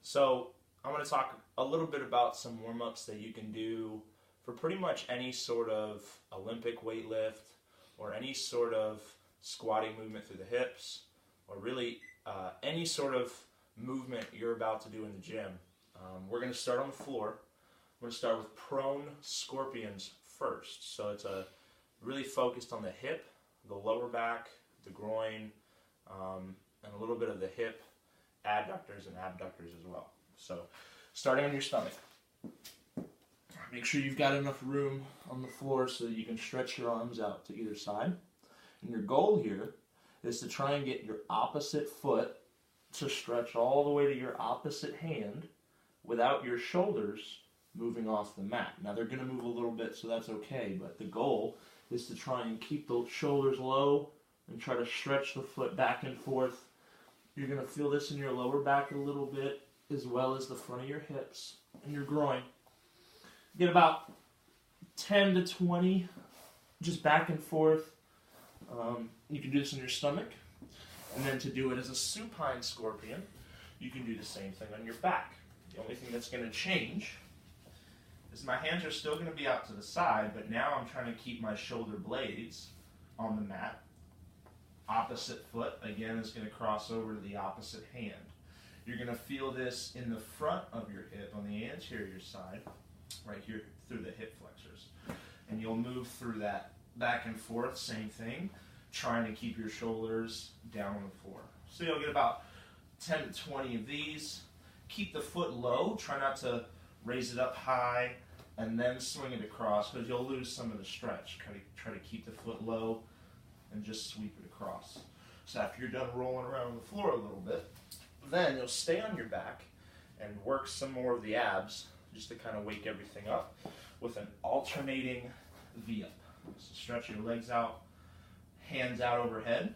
So I'm going to talk a little bit about some warm-ups that you can do for pretty much any sort of Olympic weight lift or any sort of squatting movement through the hips, or really any sort of movement you're about to do in the gym. We're going to start on the floor. We're going to start with prone scorpions first. So it's really focused on the hip, the lower back, the groin, and a little bit of the hip adductors and abductors as well. So starting on your stomach. Make sure you've got enough room on the floor so that you can stretch your arms out to either side. And your goal here is to try and get your opposite foot to stretch all the way to your opposite hand without your shoulders moving off the mat. Now they're going to move a little bit, so that's okay, but the goal is to try and keep the shoulders low and try to stretch the foot back and forth. You're going to feel this in your lower back a little bit, as well as the front of your hips and your groin. Get about 10 to 20 just back and forth. You can do this in your stomach. And then to do it as a supine scorpion, you can do the same thing on your back. The only thing that's going to change is my hands are still going to be out to the side, but now I'm trying to keep my shoulder blades on the mat. Opposite foot, again, is going to cross over to the opposite hand. You're going to feel this in the front of your hip on the anterior side, right here through the hip flexors. And you'll move through that back and forth, same thing, trying to keep your shoulders down on the floor. So you'll get about 10 to 20 of these. Keep the foot low, try not to raise it up high and then swing it across, because you'll lose some of the stretch. Try to keep the foot low and just sweep it across. So after you're done rolling around on the floor a little bit, then you'll stay on your back and work some more of the abs just to kind of wake everything up with an alternating V-up. So stretch your legs out, hands out overhead.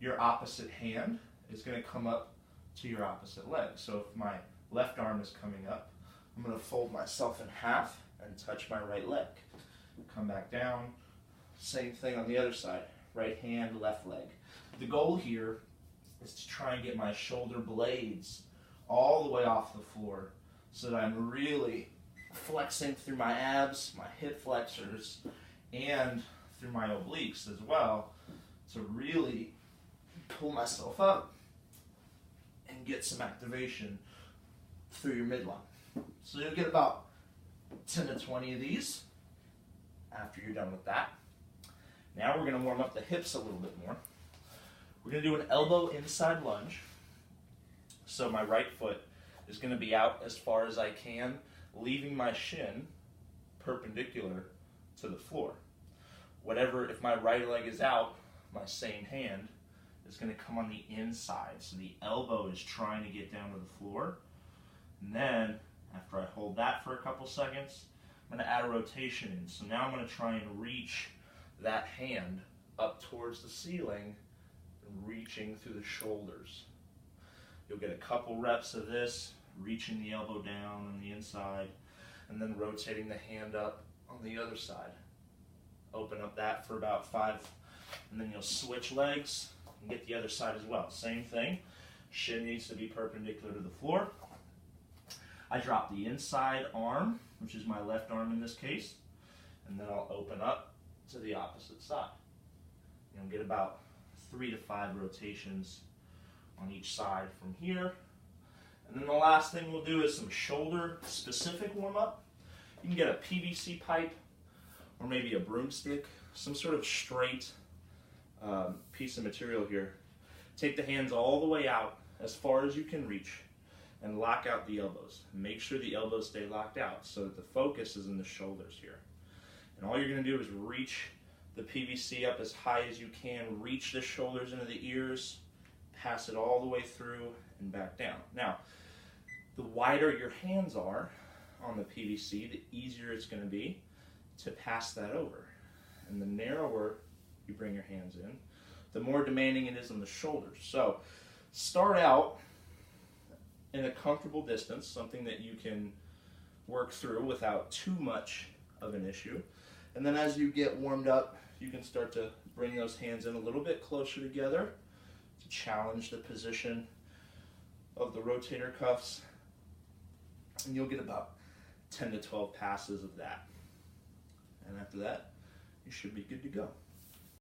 Your opposite hand is going to come up to your opposite leg. So if my left arm is coming up, I'm going to fold myself in half and touch my right leg. Come back down. Same thing on the other side. Right hand, left leg. The goal here is to try and get my shoulder blades all the way off the floor so that I'm really flexing through my abs, my hip flexors, and through my obliques as well, to really pull myself up and get some activation through your midline. So you'll get about 10 to 20 of these after you're done with that. Now we're going to warm up the hips a little bit more. We're going to do an elbow inside lunge. So my right foot is going to be out as far as I can, leaving my shin perpendicular to the floor. If my right leg is out, my same hand is going to come on the inside. So the elbow is trying to get down to the floor. And then, after I hold that for a couple seconds, I'm going to add a rotation in. So now I'm going to try and reach that hand up towards the ceiling, reaching through the shoulders. You'll get a couple reps of this, reaching the elbow down on the inside, and then rotating the hand up on the other side. Open up that for about 5, and then you'll switch legs and get the other side as well. Same thing, shin needs to be perpendicular to the floor. I drop the inside arm, which is my left arm in this case, and then I'll open up to the opposite side. You'll get about 3 to 5 rotations on each side from here. And then the last thing we'll do is some shoulder specific warm up. You can get a PVC pipe or maybe a broomstick, some sort of straight piece of material here. Take the hands all the way out as far as you can reach and lock out the elbows. Make sure the elbows stay locked out so that the focus is in the shoulders here. And all you're going to do is reach the PVC up as high as you can, reach the shoulders into the ears, pass it all the way through and back down. Now, the wider your hands are on the PVC, the easier it's going to be to pass that over. And the narrower you bring your hands in, the more demanding it is on the shoulders. So start out in a comfortable distance, something that you can work through without too much of an issue. And then as you get warmed up, you can start to bring those hands in a little bit closer together to challenge the position of the rotator cuffs And you'll get about 10 to 12 passes of that. And after that, you should be good to go.